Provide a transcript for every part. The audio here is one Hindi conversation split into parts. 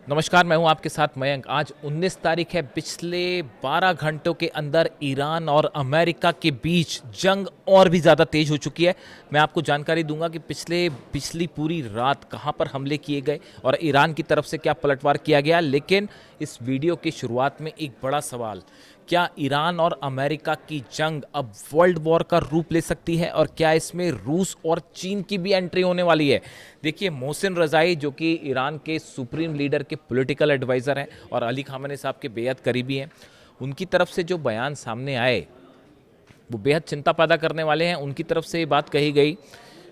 नमस्कार, मैं हूं आपके साथ मयंक। आज 19 तारीख है। पिछले 12 घंटों के अंदर ईरान और अमेरिका के बीच जंग और भी ज़्यादा तेज हो चुकी है। मैं आपको जानकारी दूंगा कि पिछली पूरी रात कहां पर हमले किए गए और ईरान की तरफ से क्या पलटवार किया गया। लेकिन इस वीडियो की शुरुआत में एक बड़ा सवाल, क्या ईरान और अमेरिका की जंग अब वर्ल्ड वॉर का रूप ले सकती है और क्या इसमें रूस और चीन की भी एंट्री होने वाली है। देखिए, मोहसिन रज़ाई जो कि ईरान के सुप्रीम लीडर के पॉलिटिकल एडवाइज़र हैं और अली खामेनी साहब के बेहद करीबी हैं, उनकी तरफ से जो बयान सामने आए वो बेहद चिंता पैदा करने वाले हैं। उनकी तरफ से ये बात कही गई,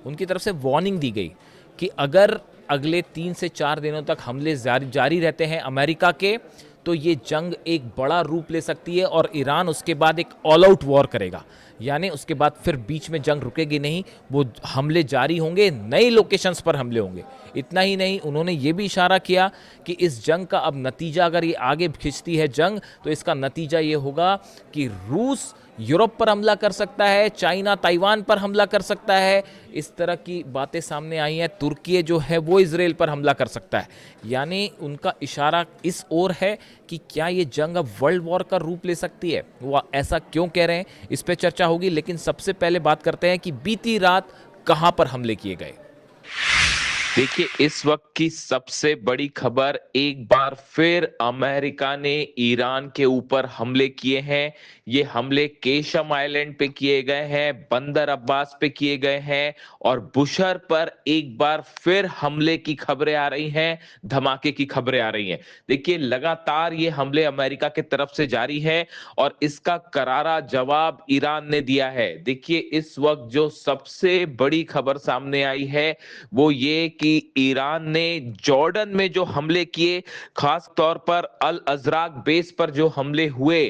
उनकी तरफ से वार्निंग दी गई कि अगर अगले 3 से 4 दिनों तक हमले जारी रहते हैं अमेरिका के, तो ये जंग एक बड़ा रूप ले सकती है और ईरान उसके बाद एक ऑल आउट वॉर करेगा। यानी उसके बाद फिर बीच में जंग रुकेगी नहीं, वो हमले जारी होंगे, नई लोकेशंस पर हमले होंगे। इतना ही नहीं, उन्होंने ये भी इशारा किया कि इस जंग का अब नतीजा, अगर ये आगे खिंचती है जंग, तो इसका नतीजा ये होगा कि रूस यूरोप पर हमला कर सकता है, चाइना ताइवान पर हमला कर सकता है। इस तरह की बातें सामने आई हैं। तुर्की जो है वो इजराइल पर हमला कर सकता है। यानी उनका इशारा इस ओर है कि क्या ये जंग अब वर्ल्ड वॉर का रूप ले सकती है। वो ऐसा क्यों कह रहे हैं, इस पर चर्चा होगी। लेकिन सबसे पहले बात करते हैं कि बीती रात कहां पर हमले किए गए। देखिए, इस वक्त की सबसे बड़ी खबर, एक बार फिर अमेरिका ने ईरान के ऊपर हमले किए हैं। ये हमले केशम आइलैंड पे किए गए हैं, बंदर अब्बास पे किए गए हैं और बुशर पर एक बार फिर हमले की खबरें आ रही हैं, धमाके की खबरें आ रही हैं। देखिए, लगातार ये हमले अमेरिका की तरफ से जारी है और इसका करारा जवाब ईरान ने दिया है। देखिए, इस वक्त जो सबसे बड़ी खबर सामने आई है वो ये कि ईरान ने जॉर्डन में जो हमले किए, खास तौर पर अल अजराक बेस पर जो हमले हुए,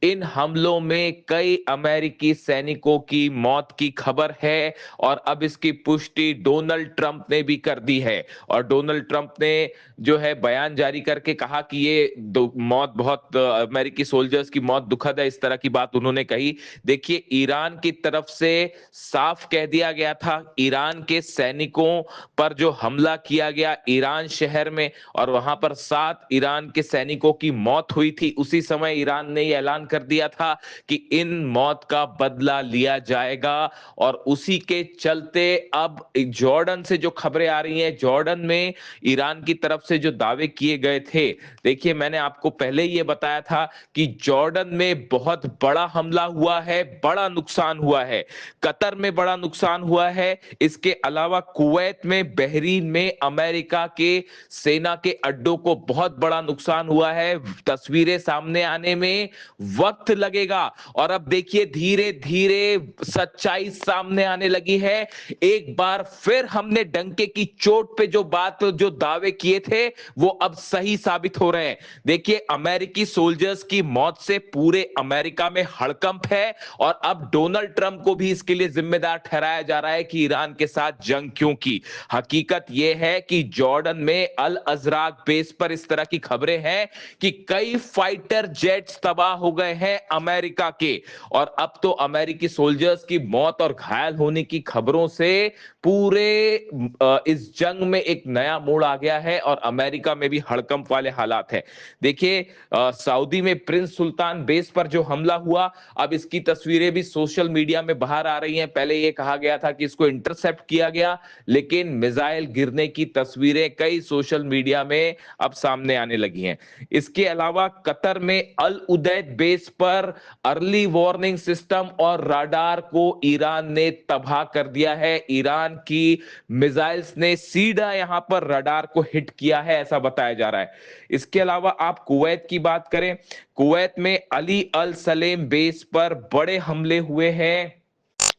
इन हमलों में कई अमेरिकी सैनिकों की मौत की खबर है और अब इसकी पुष्टि डोनाल्ड ट्रंप ने भी कर दी है। और डोनाल्ड ट्रंप ने जो है बयान जारी करके कहा कि ये मौत बहुत अमेरिकी सोल्जर्स की मौत दुखद है, इस तरह की बात उन्होंने कही। देखिए, ईरान की तरफ से साफ कह दिया गया था, ईरान के सैनिकों पर जो हमला किया गया ईरान शहर में और वहां पर 7 ईरान के सैनिकों की मौत हुई थी, उसी समय ईरान ने ऐलान कर दिया था कि इन मौत का बदला लिया जाएगा। और उसी के चलते अब जॉर्डन से जो खबरें आ रही हैं, जॉर्डन में ईरान की तरफ से जो दावे किए गए थे, देखिए मैंने आपको पहले ही ये बताया था कि जॉर्डन में बहुत बड़ा हमला हुआ है, बड़ा नुकसान हुआ है, कतर में बड़ा नुकसान हुआ है। इसके अलावा कुवैत में, बहरीन में अमेरिका के सेना के अड्डों को बहुत बड़ा नुकसान हुआ है। तस्वीरें सामने आने में वक्त लगेगा और अब देखिए धीरे धीरे सच्चाई सामने आने लगी है। एक बार फिर हमने डंके की चोट पे जो दावे किए थे वो अब सही साबित हो रहे हैं। देखिए, अमेरिकी सोल्जर्स की मौत से पूरे अमेरिका में हड़कंप है और अब डोनाल्ड ट्रंप को भी इसके लिए जिम्मेदार ठहराया जा रहा है कि ईरान के साथ जंग क्यों की। हकीकत यह है कि जॉर्डन में अल अजराक बेस पर इस तरह की खबरें हैं कि कई फाइटर जेट्स तबाह हो गए हैं अमेरिका के और अब तो अमेरिकी सोल्जर्स की मौत और घायल होने की खबरों से पूरे इस जंग में एक नया मोड़ आ गया है और अमेरिका में भी हड़कंप वाले हालात है। देखिए, सऊदी में प्रिंस सुल्तान बेस पर जो हमला हुआ, अब इसकी तस्वीरें भी सोशल मीडिया में बाहर आ रही हैं। पहले यह कहा गया था कि इसको इंटरसेप्ट किया गया, लेकिन मिसाइल गिरने की तस्वीरें कई सोशल मीडिया में अब सामने आने लगी हैं। इसके अलावा कतर में अल उदैद बेस पर अर्ली वार्निंग सिस्टम और राडार को ईरान ने तबाह कर दिया है। ईरान की मिसाइल्स ने सीधा यहां पर रडार को हिट किया है, ऐसा बताया जा रहा है। इसके अलावा आप कुवैत की बात करें, कुवैत में अली अल सलेम बेस पर बड़े हमले हुए हैं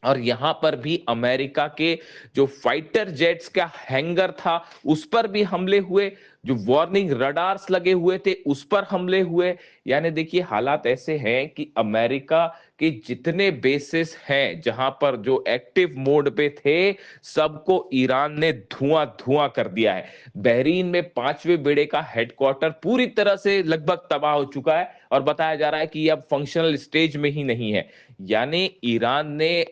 और यहां पर भी अमेरिका के जो फाइटर जेट्स का हैंगर था उस पर भी हमले हुए, जो वार्निंग रडार्स लगे हुए थे उस पर हमले हुए। यानी देखिए, हालात ऐसे हैं कि अमेरिका के जितने बेसिस हैं जहां पर जो एक्टिव मोड पे थे, सबको ईरान ने धुआं धुआं कर दिया है। बहरीन में 5वें बेड़े का हेडक्वार्टर पूरी तरह से लगभग तबाह हो चुका है और बताया जा रहा है कि अब फंक्शनल स्टेज में ही नहीं है। यानी ईरान ने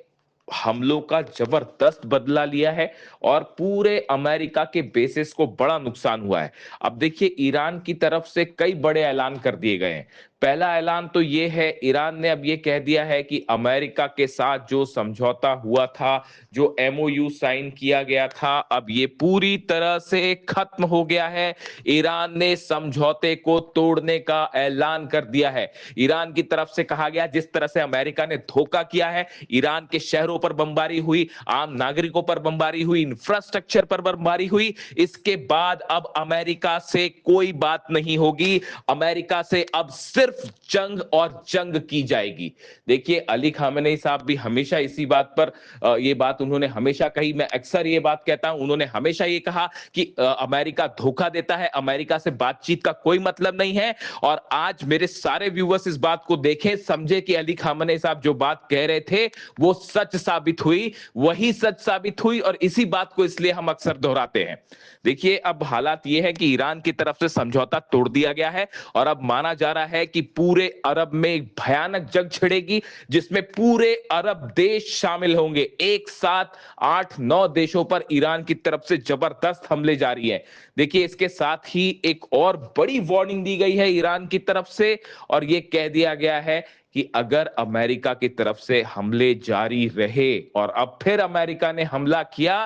हमलों का जबरदस्त बदला लिया है और पूरे अमेरिका के बेसिस को बड़ा नुकसान हुआ है। अब देखिए ईरान की तरफ से कई बड़े ऐलान कर दिए गए हैं। पहला ऐलान तो ये है, ईरान ने अब ये कह दिया है कि अमेरिका के साथ जो समझौता हुआ था, जो एमओयू साइन किया गया था, अब ये पूरी तरह से खत्म हो गया है। ईरान ने समझौते को तोड़ने का ऐलान कर दिया है। ईरान की तरफ से कहा गया जिस तरह से अमेरिका ने धोखा किया है, ईरान के शहरों पर बमबारी हुई, आम नागरिकों पर बमबारी हुई, इंफ्रास्ट्रक्चर पर बमबारी हुई, इसके बाद अब अमेरिका से कोई बात नहीं होगी। अमेरिका से अब सिर्फ जंग और जंग की जाएगी। देखिए अली खामेनेई साहब भी हमेशा इसी बात पर ये बात उन्होंने हमेशा कही, मैं अक्सर ये बात कहता हूं, उन्होंने हमेशा ये कहा कि अमेरिका धोखा देता है, अमेरिका से बातचीत का कोई मतलब नहीं है। और आज मेरे सारे व्यूअर्स इस बात को देखें, समझे कि अली खामेनेई साहब जो बात कह रहे थे वो सच साबित हुई, वही सच साबित हुई, और इसी बात को इसलिए हम अक्सर दोहराते हैं। देखिए अब हालात ये है कि ईरान की तरफ से समझौता तोड़ दिया गया है और अब माना जा रहा है कि पूरे अरब में एक भयानक जंग छिड़ेगी, जिसमें पूरे अरब देश शामिल होंगे। एक साथ 8-9 देशों पर ईरान की तरफ से जबरदस्त हमले जारी है। देखिए इसके साथ ही एक और बड़ी वार्निंग दी गई है ईरान की तरफ से, और यह कह दिया गया है कि अगर अमेरिका की तरफ से हमले जारी रहे और अब फिर अमेरिका ने हमला किया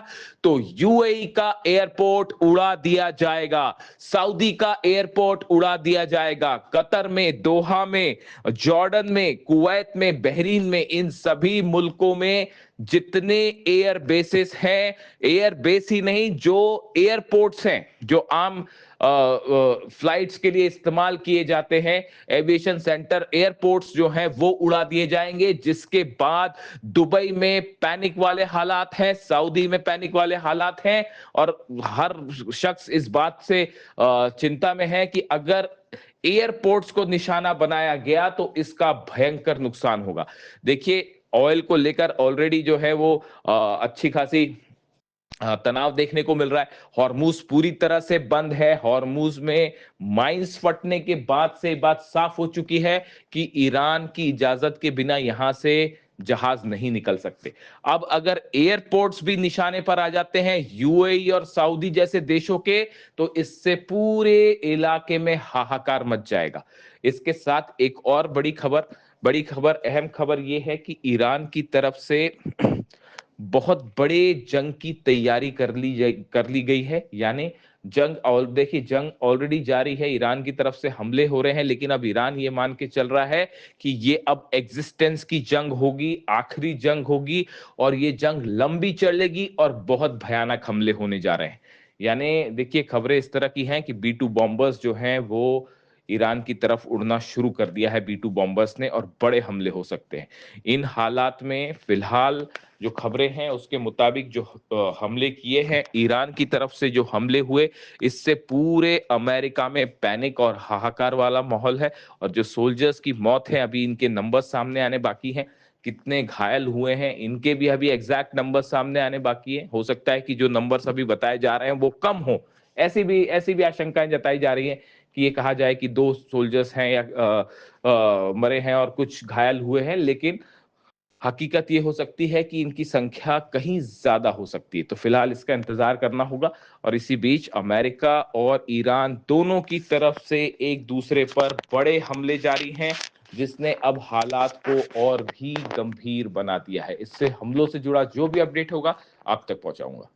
तो यूएई का एयरपोर्ट उड़ा दिया जाएगा, सऊदी का एयरपोर्ट उड़ा दिया जाएगा, कतर में, दोहा में, जॉर्डन में, कुवैत में, बहरीन में, इन सभी मुल्कों में जितने एयर बेसिस हैं, एयर बेस ही नहीं जो एयरपोर्ट्स हैं, जो आम फ्लाइट्स के लिए इस्तेमाल किए जाते हैं, एविएशन सेंटर, एयरपोर्ट्स जो हैं वो उड़ा दिए जाएंगे। जिसके बाद दुबई में पैनिक वाले हालात हैं, सऊदी में पैनिक वाले हालात हैं, और हर शख्स इस बात से चिंता में है कि अगर एयरपोर्ट्स को निशाना बनाया गया तो इसका भयंकर नुकसान होगा। देखिए ऑयल को लेकर ऑलरेडी जो है वो अच्छी खासी तनाव देखने को मिल रहा है। हॉर्मूज पूरी तरह से बंद है। हॉर्मूज में माइंस फटने के बाद से बात साफ हो चुकी है कि ईरान की इजाजत के बिना यहां से जहाज नहीं निकल सकते। अब अगर एयरपोर्ट्स भी निशाने पर आ जाते हैं यूएई और सऊदी जैसे देशों के, तो इससे पूरे इलाके में हाहाकार मच जाएगा। इसके साथ एक और बड़ी खबर, अहम खबर यह है कि ईरान की तरफ से बहुत बड़े जंग की तैयारी कर ली गई है। यानी जंग, और देखिए जंग ऑलरेडी जारी है, ईरान की तरफ से हमले हो रहे हैं, लेकिन अब ईरान ये मान के चल रहा है कि ये अब एग्जिस्टेंस की जंग होगी, आखिरी जंग होगी, और ये जंग लंबी चलेगी और बहुत भयानक हमले होने जा रहे हैं। यानी देखिए खबरें इस तरह की हैं कि B-2 बॉम्बर्स जो हैं वो ईरान की तरफ उड़ना शुरू कर दिया है, B-2 बॉम्बर्स ने, और बड़े हमले हो सकते हैं। इन हालात में फिलहाल जो खबरें हैं उसके मुताबिक जो हमले किए हैं, ईरान की तरफ से जो हमले हुए, इससे पूरे अमेरिका में पैनिक और हाहाकार वाला माहौल है। और जो सोल्जर्स की मौत है, अभी इनके नंबर सामने आने बाकी हैं, कितने घायल हुए हैं इनके भी अभी एग्जैक्ट नंबर सामने आने बाकी है। हो सकता है कि जो नंबर्स अभी बताए जा रहे हैं वो कम हो, ऐसी भी आशंकाएं जताई जा रही हैं कि ये कहा जाए कि 2 सोल्जर्स हैं या मरे हैं और कुछ घायल हुए हैं, लेकिन हकीकत ये हो सकती है कि इनकी संख्या कहीं ज्यादा हो सकती है। तो फिलहाल इसका इंतजार करना होगा। और इसी बीच अमेरिका और ईरान दोनों की तरफ से एक दूसरे पर बड़े हमले जारी हैं, जिसने अब हालात को और भी गंभीर बना दिया है। इससे हमलों से जुड़ा जो भी अपडेट होगा आप तक पहुंचाऊंगा।